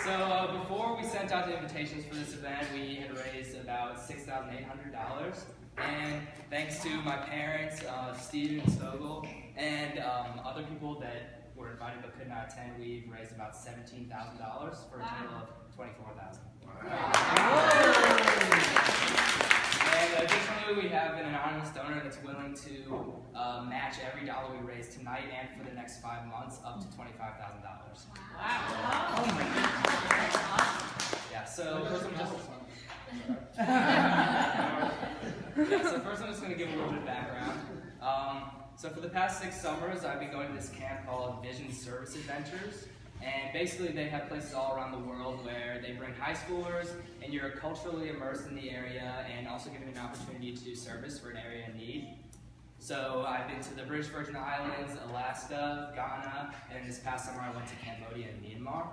Before we sent out the invitations for this event, we had raised about $6,800. And thanks to my parents, Steve and Stogel, and other people that were invited but could not attend, we've raised about $17,000 for a total of $24,000. And additionally, we have an anonymous donor that's willing to match every dollar we raise tonight and for the next 5 months up to $25,000. Wow. Yeah, so first I'm just going to give a little bit of background. So for the past 6 summers, I've been going to this camp called Vision Service Adventures. And basically they have places all around the world where they bring high schoolers and you're culturally immersed in the area and also given an opportunity to do service for an area in need. So I've been to the British Virgin Islands, Alaska, Ghana, and this past summer I went to Cambodia and Myanmar.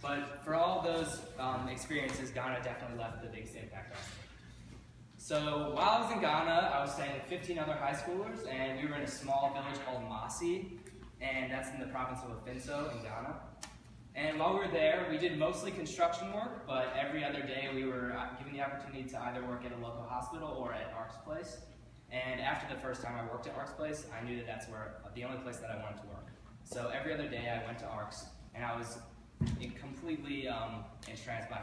But for all of those experiences, Ghana definitely left the biggest impact on me. So while I was in Ghana, I was staying with 15 other high schoolers, and we were in a small village called Masi, and that's in the province of Ofinso in Ghana. And while we were there, we did mostly construction work, but every other day we were given the opportunity to either work at a local hospital or at ARC's place. And after the first time I worked at ARC's place, I knew that that's the only place that I wanted to work. So every other day I went to ARC's, and I was completely entranced by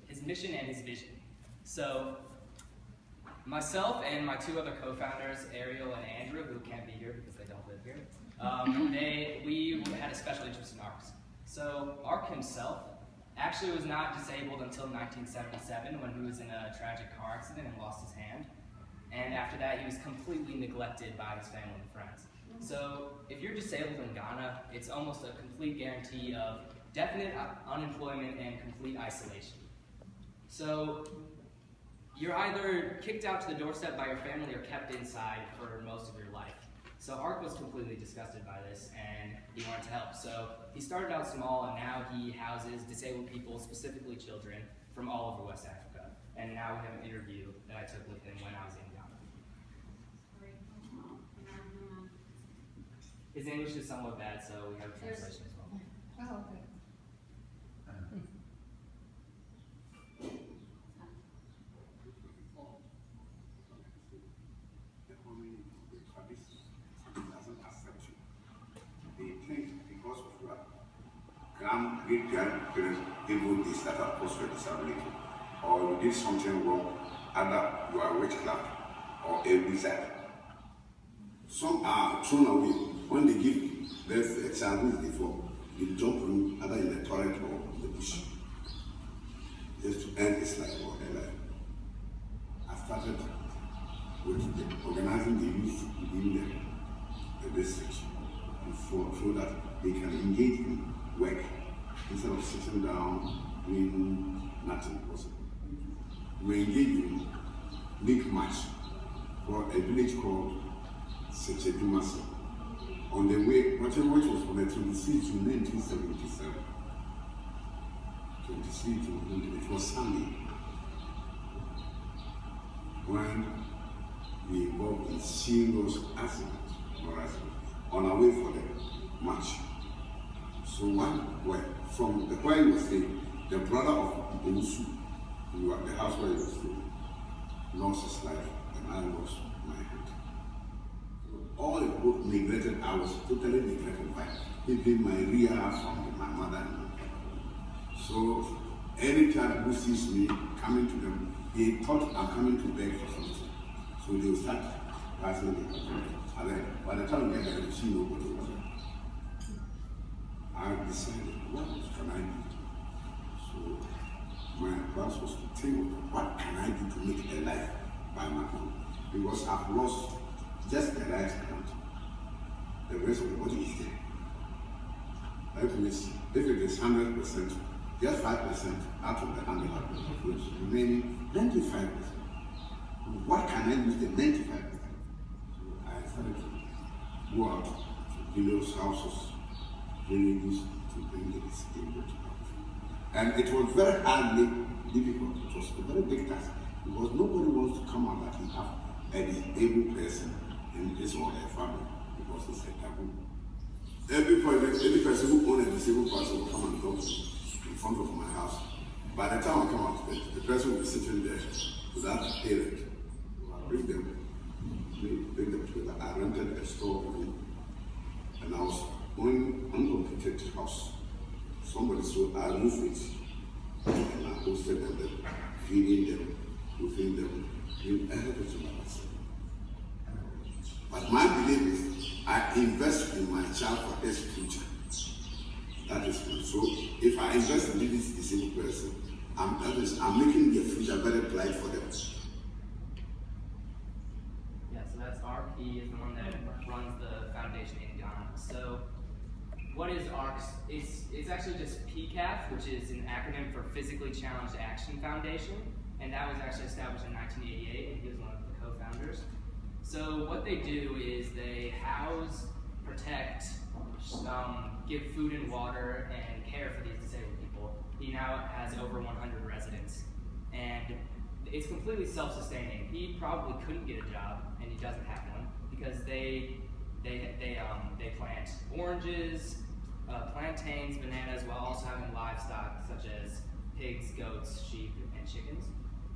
his mission and his vision. So myself and my 2 other co-founders, Ariel and Andrew, who can't be here because they don't live here, we had a special interest in ARC's. So ARC himself actually was not disabled until 1977 when he was in a tragic car accident and lost his hand. And after that, he was completely neglected by his family and friends. So if you're disabled in Ghana, it's almost a complete guarantee of definite unemployment and complete isolation. So you're either kicked out to the doorstep by your family or kept inside for most of your life. So ARC was completely disgusted by this and he wanted to help. So he started out small and now he houses disabled people, specifically children, from all over West Africa. And now we have an interview that I took with him when I was in Ghana. His English is somewhat bad, so we have a translation as well. Oh, okay. Great-grandparents even they start up post disability, or you did something wrong, either you are witchcraft or a wizard. Some are thrown away when they give birth to a child who is deformed. They jump on either in the toilet or in the bush, just to end his life or her life. I started with organizing the youth within the district so that they can engage in work instead of sitting down doing nothing possible. We engage in big march for a village called Sechedumasi. On the way, which was on the 26th June 1977. 23 June, it was Sunday, when we involved in serious accident on our way for the march. So from the where he was staying, the brother of Owusu, the house where he was staying, lost his life and I lost my hand. All the both neglected, I was totally neglected by even my rear from my mother and my father. So any child who sees me coming to them, they thought I'm coming to beg for something. So they will start passing me. And then by the time we get there, they see nobody was there. I decided, what can I do? So my class was to think, what can I do to make a life by my own? Because I've lost just the right hand. The rest of the body is there. That means if it is 100%, just 5% out of the 100%, remaining 95%. What can I use the 95%? So I started to go out to videos, houses, villages to bring the disabled out. And it was very hardly difficult. It was a very big task because nobody wants to come out that he have a disabled person in his or her family because it's a taboo. Every person who owns a disabled person will come and talk to front of my house. By the time I come out, the person will be sitting there without a parent. I bring them together. I rented a store room, and I was on uncompleted house. Somebody sold, I moved it, and I hosted them, feeding them, clothing them, doing everything by myself. But my belief is, I invest in my child for his future. That is good. So if I invest in this disabled person, I'm making their future very bright for them. Yeah, so that's RP is the one that runs the foundation in Ghana. So what is ARCS? It's actually just PCAF, which is an acronym for Physically Challenged Action Foundation, and that was actually established in 1988, and he was one of the co-founders. So what they do is they house, protect, give food and water and care for these disabled people. He now has over 100 residents, and it's completely self-sustaining. He probably couldn't get a job, and he doesn't have one, because they plant oranges, plantains, bananas, while also having livestock such as pigs, goats, sheep, and chickens.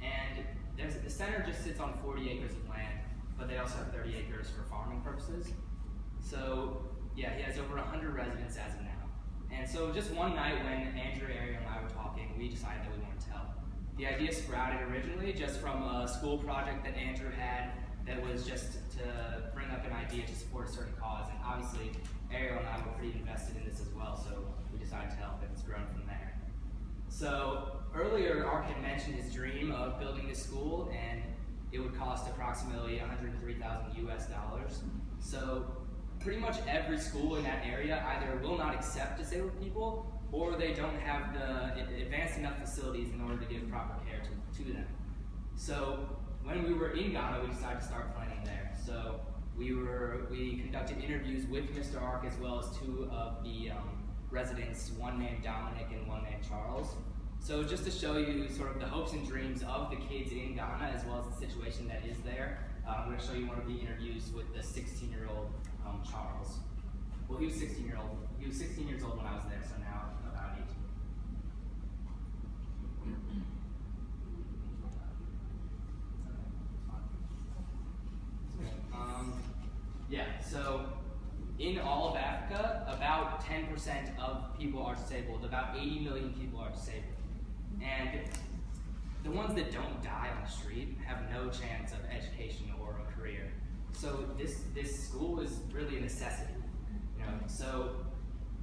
And the center just sits on 40 acres of land, but they also have 30 acres for farming purposes. So yeah, he has over 100 residents as of now. And so just one night when Andrew, Ariel, and I were talking, we decided that we wanted to help. The idea sprouted originally just from a school project that Andrew had that was just to bring up an idea to support a certain cause. And obviously, Ariel and I were pretty invested in this as well, so we decided to help, and it's grown from there. So earlier, Ark had mentioned his dream of building this school, and it would cost approximately $103,000 US. So pretty much every school in that area either will not accept disabled people, or they don't have the advanced enough facilities in order to give proper care to them. So when we were in Ghana, we decided to start planning there. So we conducted interviews with Mr. Ark as well as two of the residents, one named Dominic and one named Charles. So just to show you sort of the hopes and dreams of the kids in Ghana as well as the situation that is there, I'm going to show you one of the interviews with the 16-year-old Charles. Well, he was 16 years old when I was there, so now about 18. Yeah, so in all of Africa, about 10% of people are disabled. About 80 million people are disabled. And the ones that don't die on the street have no chance of education or a career. So this school is really a necessity. So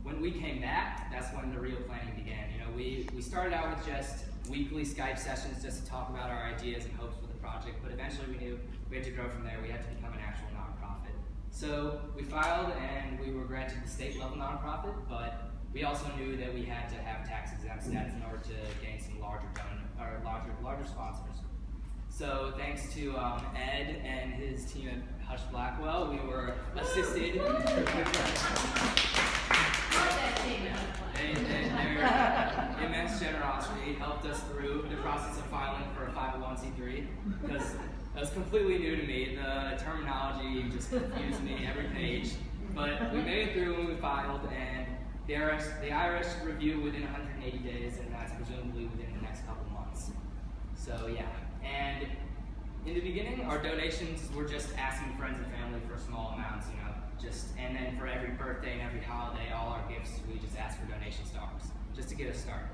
when we came back, that's when the real planning began. We started out with just weekly Skype sessions just to talk about our ideas and hopes for the project, but eventually we knew we had to grow from there. We had to become an actual nonprofit. So we filed and we were granted the state level nonprofit, but we also knew that we had to have tax exempt status in order to gain some larger sponsors. So thanks to Ed and his team at Hush Blackwell, we were assisted. Their immense generosity helped us through the process of filing for a 501c3, because that was completely new to me. The terminology just confused me every page. But we made it through when we filed, and the IRS should review within 180 days, and that's presumably within the next couple months. So yeah, and in the beginning, our donations were just asking friends and family for small amounts, and then for every birthday and every holiday, all our gifts, we just asked for donation stars, just to get us started.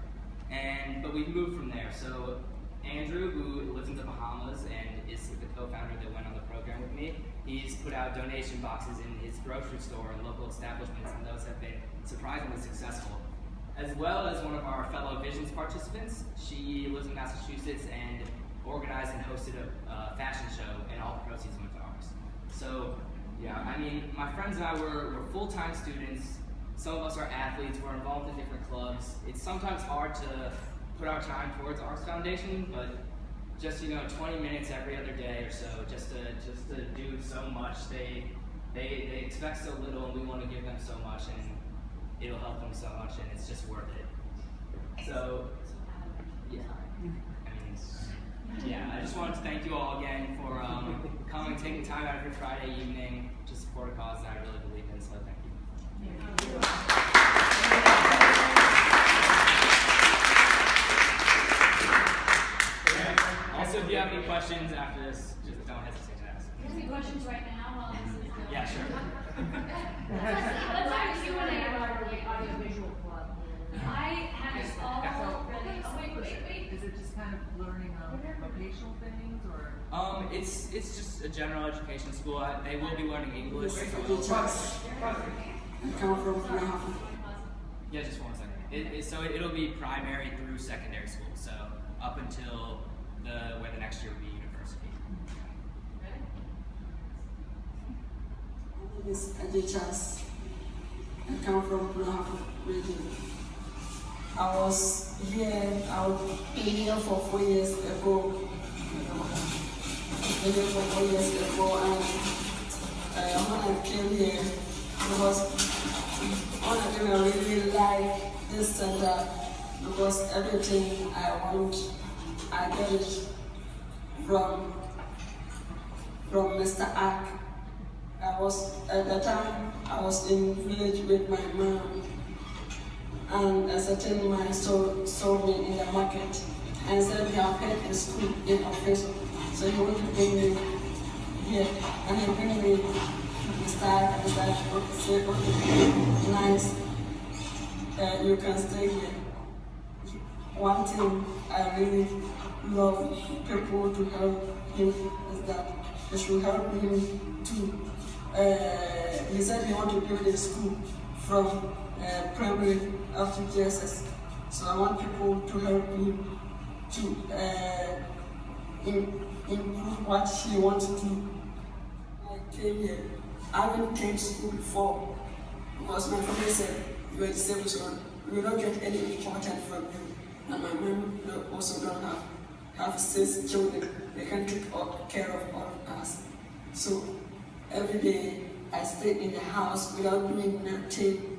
But we've moved from there. So Andrew, who lives in the Bahamas and is the co-founder that went on the program with me, he's put out donation boxes in his grocery store and local establishments, and those have been surprisingly successful. As well as one of our fellow Visions participants, she lives in Massachusetts and organized and hosted a fashion show, and all the proceeds went to ours. So yeah, my friends and I were full-time students. Some of us are athletes, we're involved in different clubs. It's sometimes hard to put our time towards Arcs Foundation, but just 20 minutes every other day or so, just to do so much. They expect so little, and we want to give them so much, and it'll help them so much, and it's just worth it. So yeah, I just wanted to thank you all again for coming, taking time out of your Friday evening to support a cause that I really believe in. So thank you. learning vocational things or? It's just a general education school. They will be learning English. I come from Brahma. Yeah, just 1 second. So it'll be primary through secondary school. So up until where the next year will be university. My name is Ajay Charles. I come from Brahma region. I was here, for 4 years ago. And when I came here, because one of them I really like this center because everything I want, I get it from Mr. Ak. At the time I was in village with my mom, and a certain man saw me in the market and said we have had a school in office, so he wanted to bring me here, and he bring me Mr. Ak, and said, okay, nice, you can stay here. One thing I really love people to help him is that they should help him too. He said he wanted to build a school from primary up to JSS. So I want people to help him to improve what he wants to do. I came here. I haven't came to school before because my family said you are disabled, so we don't get any important from you. And my mom also don't have 6 children. They can take care of all of us. So every day I stayed in the house without doing nothing.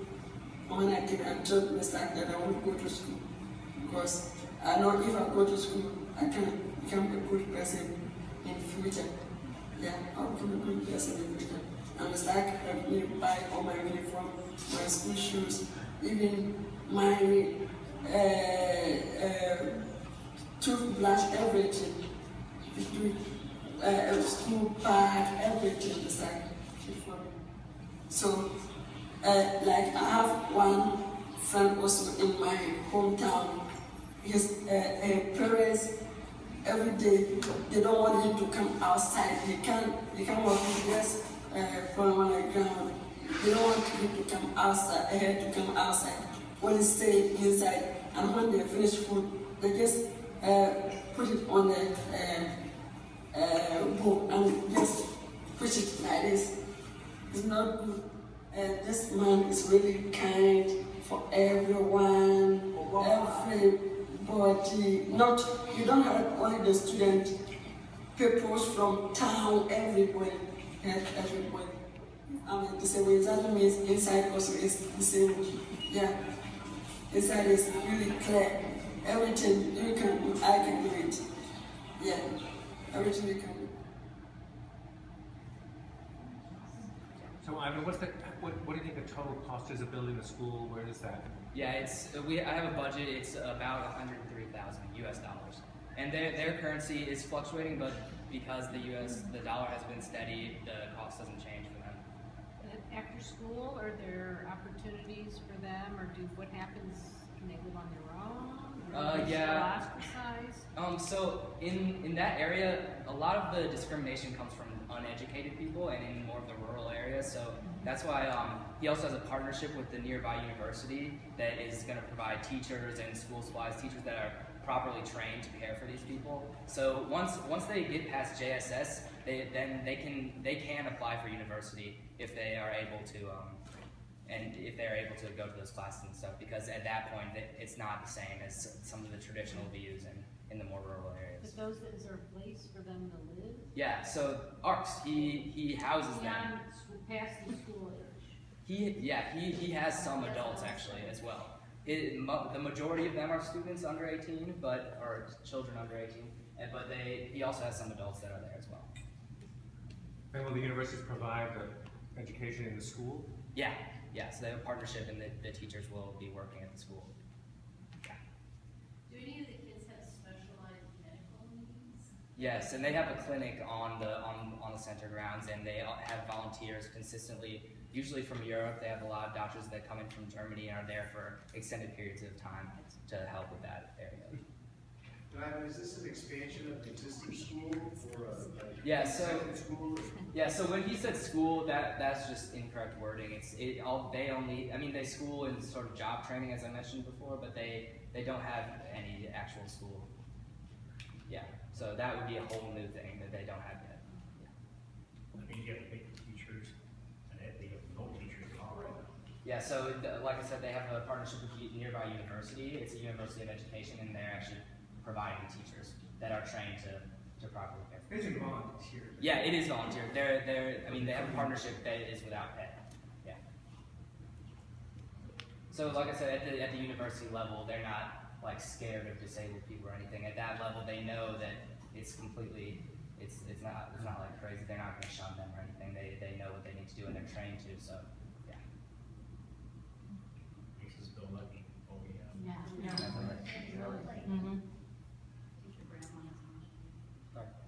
When I came, I told Mr. Ak that I want to go to school because I know if I go to school, I can become a good person in future. Yeah, I'll become a good person in future. And Mr. Ak helped me buy all my uniform, my school shoes, even my toothbrush, everything. School bag, everything Mr. Ak did for me. So, like I have one friend also in my hometown. His parents every day they don't want him to come outside. He can't work. He just from on the ground. They don't want him to come outside. When he stay inside, and when they finish food, they just put it on the bowl and just push it like this. It's not good. This man is really kind for everyone, everybody. Not, you don't have only the students, people from town, everybody. Everybody. I mean, the same way that means inside also is the same. Yeah. Inside is really clear. Everything you can do, I can do it. Yeah. Everything you can do. So Ivan, what do you think the total cost is of building the school? Where is that? Yeah, I have a budget. It's about $103,000 US, and their currency is fluctuating, but because the dollar has been steady, the cost doesn't change for them. After school, are there opportunities for them, or what happens? Can they live on their own? Or Yeah. ostracized? So in that area, a lot of the discrimination comes from uneducated people and in more of the rural areas. So that's why he also has a partnership with the nearby university that is going to provide teachers and school supplies, teachers that are properly trained to care for these people. So once they get past JSS, they can apply for university if they are able to. And if they're able to go to those classes and stuff, because at that point, it's not the same as some of the traditional views in the more rural areas. But is there a place for them to live? Yeah, so ARCS, he houses them. Past the school age? He has some adults actually as well. The majority of them are students under 18, or children under 18, but he also has some adults that are there as well. And will the universities provide the education in the school? Yeah, so they have a partnership, and the teachers will be working at the school. Yeah. Do any of the kids have specialized medical needs? Yes, and they have a clinic on the center grounds, and they have volunteers consistently, usually from Europe. They have a lot of doctors that come in from Germany and are there for extended periods of time to help with that area. And Ivan, is this an expansion of the existing school or a Yeah, so- second school? Yeah, so when he said school, that's just incorrect wording. They school in sort of job training, as I mentioned before, but they don't have any actual school. Yeah, so that would be a whole new thing that they don't have yet. I mean, you have to pick the teachers, and they have no teachers already. Yeah, so like I said, they have a partnership with nearby university. It's a university of education, and they're actually providing teachers that are trained to properly care. It's a volunteer. Yeah, it is volunteer. They have a partnership that is without pay. Yeah. So like I said, at the university level, they're not like scared of disabled people or anything. At that level, they know that it's completely, it's not like crazy. They're not going to shun them or anything. They know what they need to do and they're trained to. So yeah. Makes us feel lucky. Oh, yeah. Yeah. Definitely.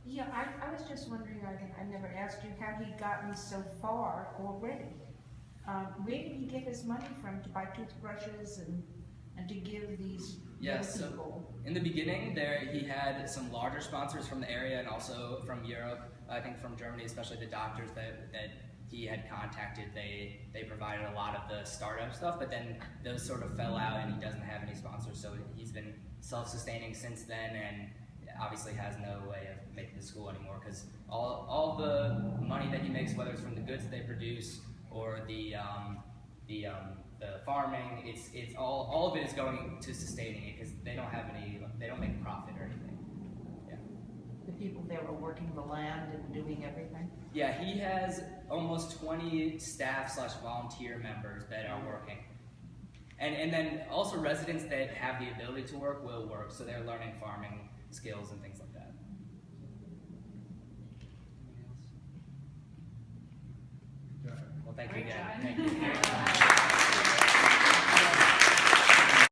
Yeah, I was just wondering, I never asked you how he gotten so far already. Where did he get his money from to buy toothbrushes and to give these Yeah, young so people? in the beginning he had some larger sponsors from the area and also from Europe, I think from Germany, especially the doctors that he had contacted. They provided a lot of the startup stuff, but then those sort of fell out and he doesn't have any sponsors, so he's been self-sustaining since then and obviously has no way of making the school anymore because all the money that he makes, whether it's from the goods they produce or the farming, it's all of it is going to sustaining it because they don't make profit or anything. Yeah. The people there are working the land and doing everything? Yeah, he has almost 20 staff/volunteer members that are working. And then also residents that have the ability to work will work, so they're learning farming skills and things like that. Well, thank you again. Thank you.